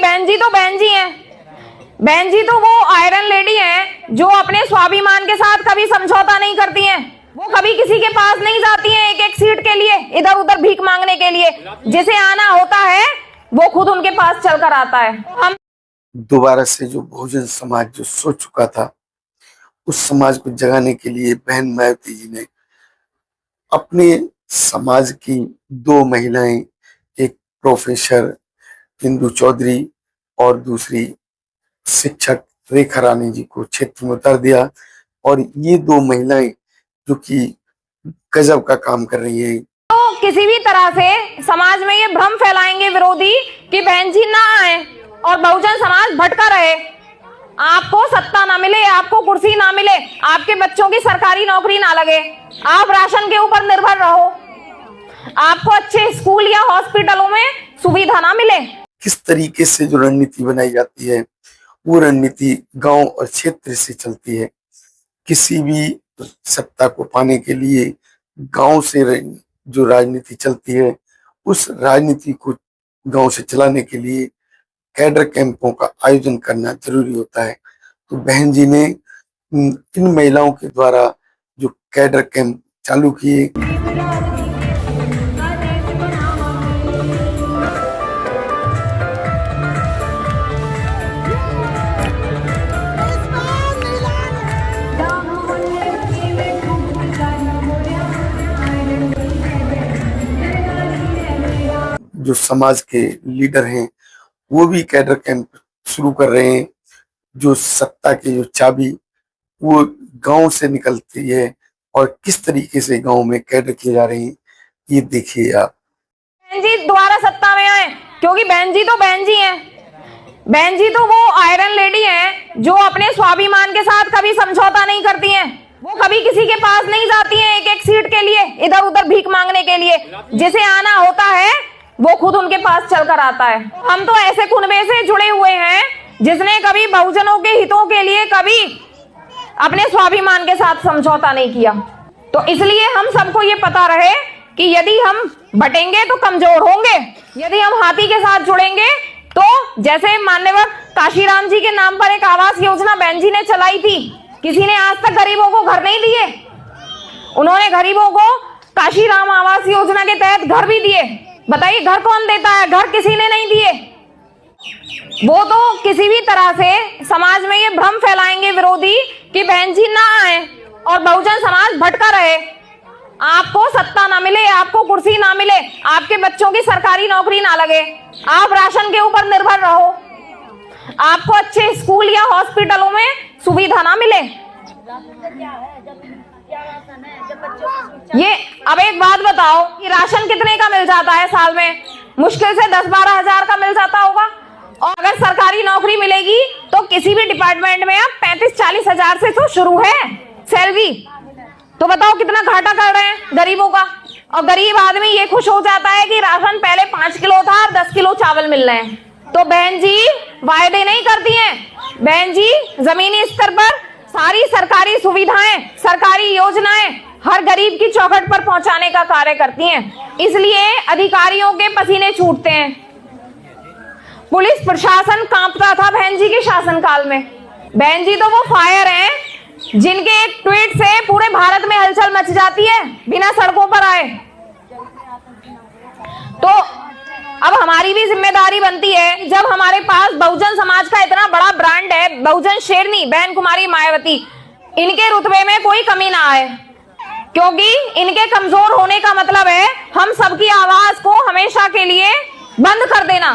बहन जी तो बहन जी हैं। बहन जी तो वो आयरन लेडी हैं जो अपने स्वाभिमान के साथ कभी समझौता नहीं करती हैं। वो कभी किसी के पास नहीं जाती हैं एक एक सीट के लिए, इधर उधर भीख मांगने के लिए। जिसे आना होता है वो खुद उनके पास चलकर आता है। हम दोबारा से जो बहुजन समाज जो सो चुका था, उस समाज को जगाने के लिए बहन मायावती जी ने अपने समाज की दो महिलाएं, एक प्रोफेसर इंदु चौधरी और दूसरी शिक्षक रेखा रानी जी को क्षेत्र में उतार दिया। और ये दो महिलाएं जो कि गजब का काम कर रही है। तो किसी भी तरह से समाज में ये भ्रम फैलाएंगे विरोधी कि बहन जी ना आए और बहुजन समाज भटका रहे, आपको सत्ता ना मिले, आपको कुर्सी ना मिले, आपके बच्चों की सरकारी नौकरी ना लगे, आप राशन के ऊपर निर्भर रहो, आपको अच्छे स्कूल या हॉस्पिटलों में सुविधा ना मिले। किस तरीके से जो रणनीति बनाई जाती है वो रणनीति गांव और क्षेत्र से चलती है। किसी भी सत्ता को पाने के लिए गांव से जो राजनीति चलती है, उस राजनीति को गांव से चलाने के लिए कैडर कैंपों का आयोजन करना जरूरी होता है। तो बहन जी ने इन महिलाओं के द्वारा जो कैडर कैंप चालू किए, जो समाज के लीडर हैं वो भी कैडर कैंप शुरू कर रहे हैं। जो सत्ता की जो चाबी वो गांव से निकलती है और किस तरीके से गांव में कैडर किए जा रहे हैं ये देखिए आप। बहन जी दोबारा सत्ता में आए क्योंकि बहन जी तो बहन जी हैं। बहन जी तो वो आयरन लेडी हैं जो अपने स्वाभिमान के साथ कभी समझौता नहीं करती हैं। वो कभी किसी के पास नहीं जाती हैं एक एक सीट के लिए, इधर उधर भीख मांगने के लिए। जिसे आना होता है वो खुद उनके पास चलकर आता है। हम तो ऐसे कुनबे से जुड़े हुए हैं जिसने कभी बहुजनों के हितों के लिए कभी अपने स्वाभिमान के साथ समझौता नहीं किया। तो इसलिए हम सबको ये पता रहे कि यदि हम बटेंगे तो कमजोर होंगे, यदि हम हाथी के साथ जुड़ेंगे तो जैसे माननीय काशीराम जी के नाम पर एक आवास योजना बहन जी ने चलाई थी, किसी ने आज तक गरीबों को घर नहीं दिए। उन्होंने गरीबों को काशीराम आवास योजना के तहत घर भी दिए। बताइए घर कौन देता है? घर किसी ने नहीं दिए। वो तो किसी भी तरह से समाज में ये भ्रम फैलाएंगे विरोधी कि बहन जी ना आए और बहुजन समाज भटका रहे, आपको सत्ता ना मिले, आपको कुर्सी ना मिले, आपके बच्चों की सरकारी नौकरी ना लगे, आप राशन के ऊपर निर्भर रहो, आपको अच्छे स्कूल या हॉस्पिटलों में सुविधा ना मिले। ये अब एक बात बताओ कि राशन कितने का मिल जाता है साल में? मुश्किल से 10-12 हजार का मिल जाता होगा। और अगर सरकारी नौकरी मिलेगी तो किसी भी डिपार्टमेंट में अब 35-40 हजार से तो शुरू है सैलरी। तो बताओ कितना घाटा कर रहे हैं गरीबों का। और गरीब आदमी ये खुश हो जाता है कि राशन पहले 5 किलो था, 10 किलो चावल मिल रहे हैं। तो बहन जी वायदे नहीं करती हैं, बहन जी जमीनी स्तर पर सारी सरकारी सुविधाएं, सरकारी योजनाएं हर गरीब की चौखट पर पहुंचाने का कार्य करती हैं। इसलिए अधिकारियों के पसीने छूटते हैं। पुलिस प्रशासन कांपता था बहन जी के शासनकाल में। बहन जी तो वो फायर हैं जिनके एक ट्वीट से पूरे भारत में हलचल मच जाती है बिना सड़कों पर आए। तो अब हमारी भी जिम्मेदारी बनती है, जब हमारे पास बहुजन समाज का इतना बड़ा ब्रांड है, बहुजन शेरनी बहन कुमारी मायावती, इनके रुतबे में कोई कमी ना आए, क्योंकि इनके कमजोर होने का मतलब है हम सबकी आवाज को हमेशा के लिए बंद कर देना।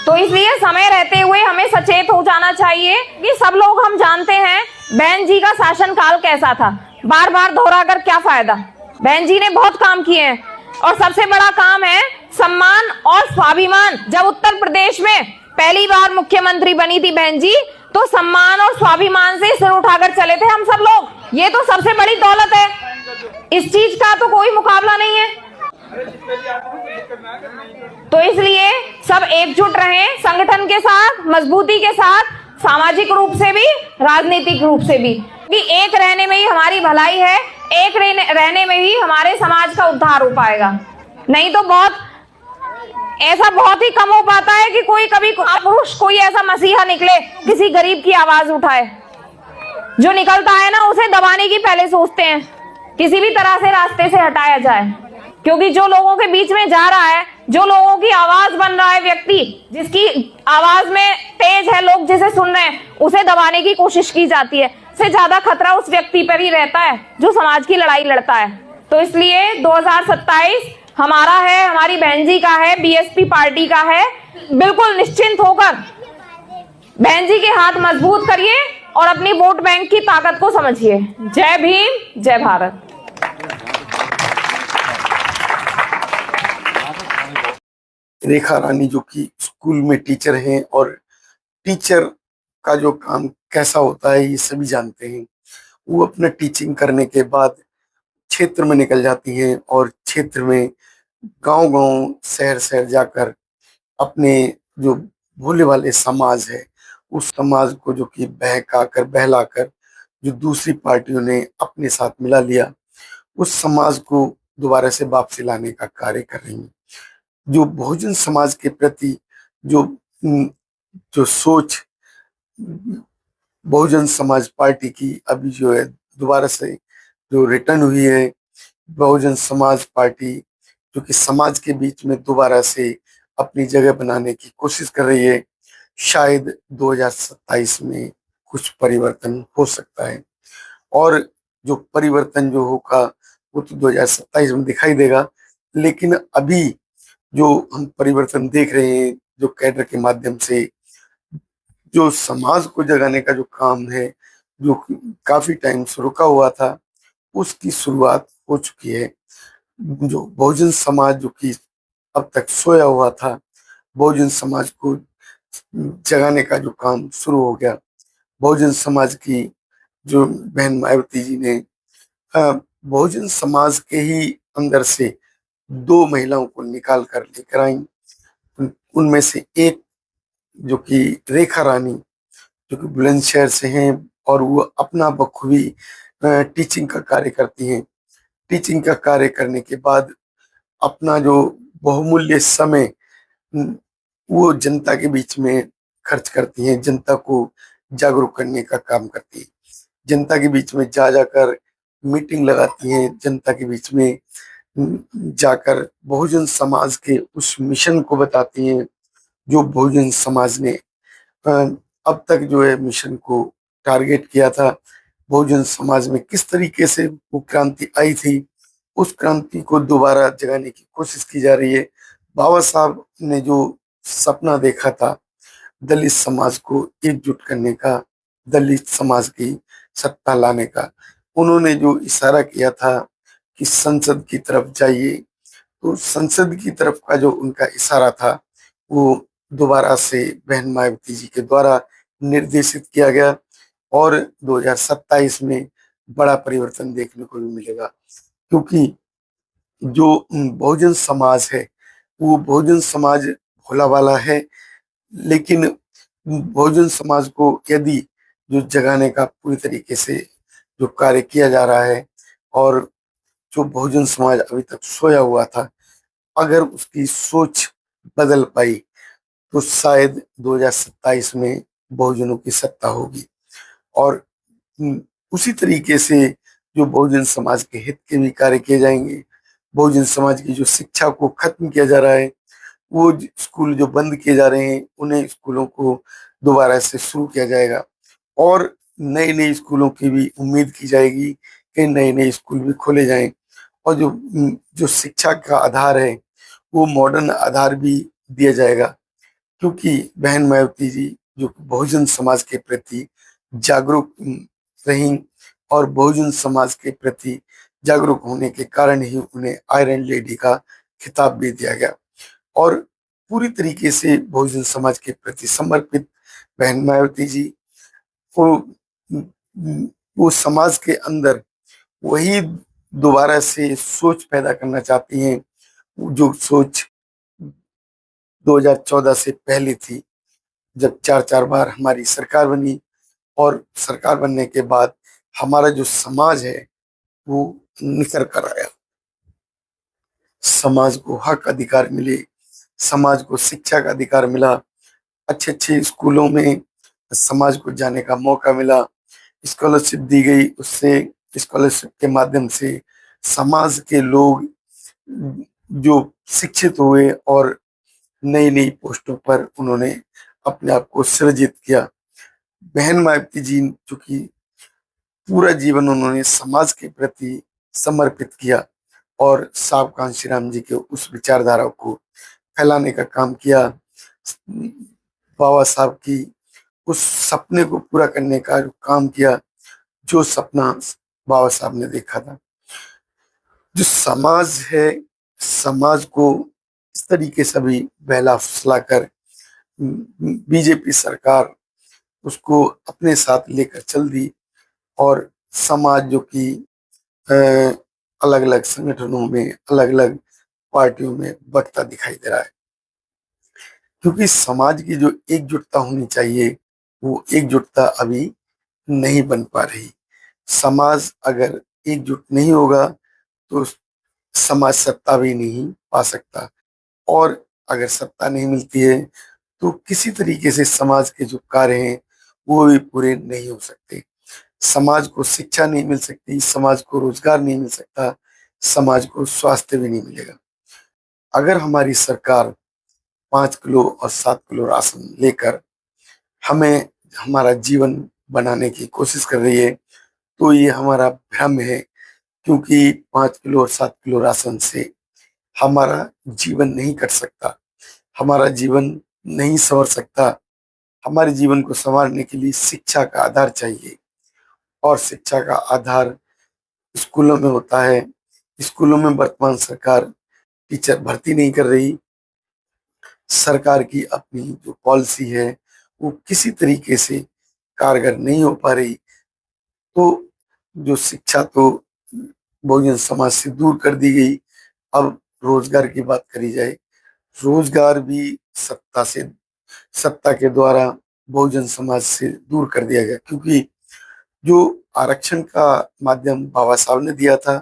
तो इसलिए समय रहते हुए हमें सचेत हो जाना चाहिए कि सब लोग हम जानते हैं बहन जी का शासनकाल कैसा था। बार बार दोहराकर क्या फायदा। बहन जी ने बहुत काम किए हैं और सबसे बड़ा काम है सम्मान और स्वाभिमान। जब उत्तर प्रदेश में पहली बार मुख्यमंत्री बनी थी बहन जी, तो सम्मान और स्वाभिमान से सिर उठाकर चले थे हम सब लोग। ये तो सबसे बड़ी दौलत है, इस चीज का तो कोई मुकाबला नहीं है। तो इसलिए सब एकजुट रहें, संगठन के साथ, मजबूती के साथ, सामाजिक रूप से भी, राजनीतिक रूप से भी। कि एक रहने में ही हमारी भलाई है, एक रहने में ही हमारे समाज का उद्धार हो पाएगा। नहीं तो बहुत ऐसा बहुत ही कम हो पाता है कि कोई कभी पुरुष कोई ऐसा मसीहा निकले किसी गरीब की आवाज उठाए। जो निकलता है ना उसे दबाने की पहले सोचते हैं, किसी भी तरह से रास्ते से हटाया जाए, क्योंकि जो लोगों के बीच में जा रहा है, जो लोगों की आवाज बन रहा है, व्यक्ति जिसकी आवाज में तेज है, लोग जिसे सुन रहे हैं, उसे दबाने की कोशिश की जाती है। से ज्यादा खतरा उस व्यक्ति पर ही रहता है जो समाज की लड़ाई लड़ता है। तो इसलिए 2027 हमारा है, हमारी बहन जी का है, बीएसपी पार्टी का है। बिल्कुल निश्चिंत होकर बहन जी के हाथ मजबूत करिए और अपनी वोट बैंक की ताकत को समझिए। जय भीम, जय भारत। रेखा रानी जो कि स्कूल में टीचर हैं और टीचर का जो काम कैसा होता है ये सभी जानते हैं। वो अपना टीचिंग करने के बाद क्षेत्र में निकल जाती हैं और क्षेत्र में गांव-गांव, शहर-शहर जाकर अपने जो भोले वाले समाज है, उस समाज को जो कि बहकाकर, बहलाकर जो दूसरी पार्टियों ने अपने साथ मिला लिया, उस समाज को दोबारा से वापसी लाने का कार्य कर रही हैं। जो बहुजन समाज के प्रति जो जो सोच बहुजन समाज पार्टी की अभी जो है दोबारा से जो रिटर्न हुई है, बहुजन समाज पार्टी जो कि समाज के बीच में दोबारा से अपनी जगह बनाने की कोशिश कर रही है। शायद 2027 में कुछ परिवर्तन हो सकता है और जो परिवर्तन जो होगा वो तो 2027 में दिखाई देगा। लेकिन अभी जो हम परिवर्तन देख रहे हैं, जो कैडर के माध्यम से जो समाज को जगाने का जो काम है, जो काफी टाइम से रुका हुआ था, उसकी शुरुआत हो चुकी है। जो बहुजन समाज जो कि अब तक सोया हुआ था, बहुजन समाज को जगाने का जो काम शुरू हो गया। बहुजन समाज की जो बहन मायावती जी ने बहुजन समाज के ही अंदर से 2 महिलाओं को निकाल कर लेकर आई। उनमें से एक जो कि रेखा रानी जो कि बुलंदशहर से हैं और वो अपना बखूबी टीचिंग का कार्य करती हैं। टीचिंग का कार्य करने के बाद अपना जो बहुमूल्य समय वो जनता के बीच में खर्च करती हैं, जनता को जागरूक करने का काम करती हैं। जनता के बीच में जा जाकर मीटिंग लगाती हैं, जनता के बीच में जाकर बहुजन समाज के उस मिशन को बताती हैं जो बहुजन समाज ने अब तक जो है मिशन को टारगेट किया था। बहुजन समाज में किस तरीके से वो क्रांति आई थी, उस क्रांति को दोबारा जगाने की कोशिश की जा रही है। बाबा साहब ने जो सपना देखा था दलित समाज को एकजुट करने का, दलित समाज की सत्ता लाने का, उन्होंने जो इशारा किया था कि संसद की तरफ जाइए, तो संसद की तरफ का जो उनका इशारा था वो दोबारा से बहन मायावती जी के द्वारा निर्देशित किया गया और 2027 में बड़ा परिवर्तन देखने को भी मिलेगा। क्योंकि जो बहुजन समाज है वो बहुजन समाज भोला वाला है, लेकिन बहुजन समाज को यदि जो जगाने का पूरी तरीके से जो कार्य किया जा रहा है और जो बहुजन समाज अभी तक सोया हुआ था, अगर उसकी सोच बदल पाई तो शायद 2027 में बहुजनों की सत्ता होगी। और उसी तरीके से जो बहुजन समाज के हित के भी कार्य किए जाएंगे। बहुजन समाज की जो शिक्षा को खत्म किया जा रहा है, वो स्कूल जो बंद किए जा रहे हैं उन्हें स्कूलों को दोबारा से शुरू किया जाएगा और नए नए स्कूलों की भी उम्मीद की जाएगी कि नए नए स्कूल भी खोले जाएं और जो जो शिक्षा का आधार है वो मॉडर्न आधार भी दिया जाएगा। क्योंकि बहन मायावती जी जो बहुजन समाज के प्रति जागरूक रहीं और बहुजन समाज के प्रति जागरूक होने के कारण ही उन्हें आयरन लेडी का खिताब भी दिया गया और पूरी तरीके से बहुजन समाज के प्रति समर्पित बहन मायावती जी वो समाज के अंदर वही दोबारा से सोच पैदा करना चाहती हैं जो सोच 2014 से पहले थी, जब 4-4 बार हमारी सरकार बनी और सरकार बनने के बाद हमारा जो समाज है वो निखर कर आया। समाज को हक अधिकार मिले, समाज को शिक्षा का अधिकार मिला, अच्छे अच्छे स्कूलों में समाज को जाने का मौका मिला, स्कॉलरशिप दी गई, उससे स्कॉलरशिप के माध्यम से समाज के लोग जो शिक्षित हुए और नई नई पोस्टों पर उन्होंने अपने आप को सृजित किया। बहन मायावती जी चूंकि पूरा जीवन उन्होंने समाज के प्रति समर्पित किया और साहब कांशीराम जी के उस विचारधारा को फैलाने का काम किया। बाबा साहब की उस सपने को पूरा करने का जो काम किया, जो सपना बाबा साहब ने देखा था, जो समाज है, समाज को इस तरीके से भी बहला फुसलाकर बीजेपी सरकार उसको अपने साथ लेकर चल दी और समाज जो कि अलग अलग संगठनों में, अलग अलग पार्टियों में बंटता दिखाई दे रहा है। क्योंकि समाज की जो एकजुटता होनी चाहिए वो एकजुटता अभी नहीं बन पा रही। समाज अगर एकजुट नहीं होगा तो समाज सत्ता भी नहीं पा सकता, और अगर सत्ता नहीं मिलती है तो किसी तरीके से समाज के जो कार्य हैं वो भी पूरे नहीं हो सकते। समाज को शिक्षा नहीं मिल सकती, समाज को रोजगार नहीं मिल सकता, समाज को स्वास्थ्य भी नहीं मिलेगा। अगर हमारी सरकार 5 किलो और 7 किलो राशन लेकर हमें हमारा जीवन बनाने की कोशिश कर रही है तो ये हमारा भ्रम है, क्योंकि 5 किलो और 7 किलो राशन से हमारा जीवन नहीं कट सकता, हमारा जीवन नहीं संवर सकता। हमारे जीवन को संवारने के लिए शिक्षा का आधार चाहिए, और शिक्षा का आधार स्कूलों में होता है। स्कूलों में वर्तमान सरकार टीचर भर्ती नहीं कर रही। सरकार की अपनी जो पॉलिसी है वो किसी तरीके से कारगर नहीं हो पा रही। तो जो शिक्षा तो बहुजन समाज से दूर कर दी गई। अब रोजगार की बात करी जाए, रोजगार भी सत्ता के द्वारा बहुजन समाज से दूर कर दिया गया, क्योंकि जो आरक्षण का माध्यम बाबा साहब ने दिया था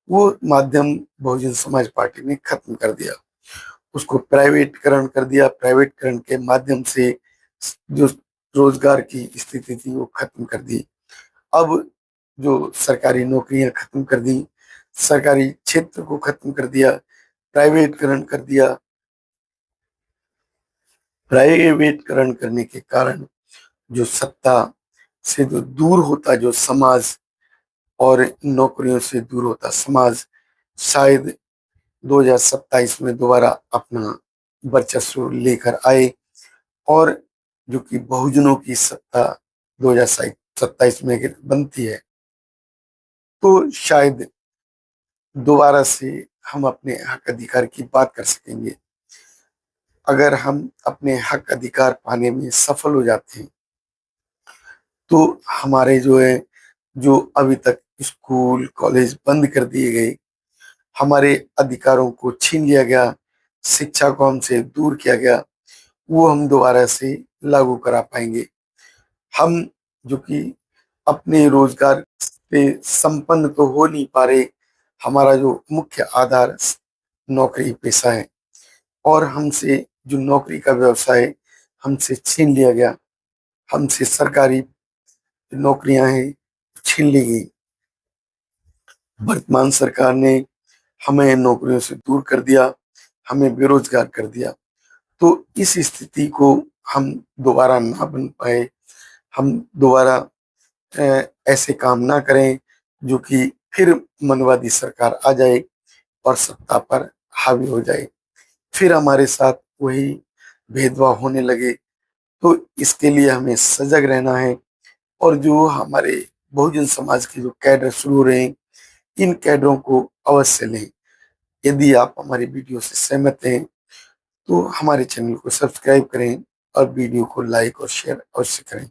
वो माध्यम बहुजन समाज पार्टी ने खत्म कर दिया, उसको प्राइवेटकरण कर दिया। प्राइवेटकरण के माध्यम से जो रोजगार की स्थिति थी वो खत्म कर दी। अब जो सरकारी नौकरियां खत्म कर दी, सरकारी क्षेत्र को खत्म कर दिया, प्राइवेटकरण कर दिया। प्राइवेटकरण करने के कारण जो सत्ता से जो दूर होता जो समाज और नौकरियों से दूर होता समाज, शायद 2027 में दोबारा अपना वर्चस्व लेकर आए, और जो कि बहुजनों की सत्ता 2027 में अगर बनती है तो शायद दोबारा से हम अपने हक अधिकार की बात कर सकेंगे। अगर हम अपने हक अधिकार पाने में सफल हो जाते हैं तो हमारे जो अभी तक स्कूल कॉलेज बंद कर दिए गए, हमारे अधिकारों को छीन लिया गया, शिक्षा को हमसे दूर किया गया, वो हम दोबारा से लागू करा पाएंगे। हम जो कि अपने रोजगार पे संपन्न तो हो नहीं पा रहे, हमारा जो मुख्य आधार नौकरी पेशा है, और हमसे जो नौकरी का व्यवसाय हमसे छीन लिया गया, हमसे सरकारी नौकरियां हैं छीन ली गई। वर्तमान सरकार ने हमें नौकरियों से दूर कर दिया, हमें बेरोजगार कर दिया। तो इस स्थिति को हम दोबारा ना बन पाए, हम दोबारा ऐसे काम ना करें जो कि फिर मनवादी सरकार आ जाए और सत्ता पर हावी हो जाए, फिर हमारे साथ वही भेदभाव होने लगे। तो इसके लिए हमें सजग रहना है, और जो हमारे बहुजन समाज के जो कैडर शुरू हो रहे हैं इन कैडरों को अवश्य लें। यदि आप हमारी वीडियो से सहमत हैं तो हमारे चैनल को सब्सक्राइब करें और वीडियो को लाइक और शेयर अवश्य करें।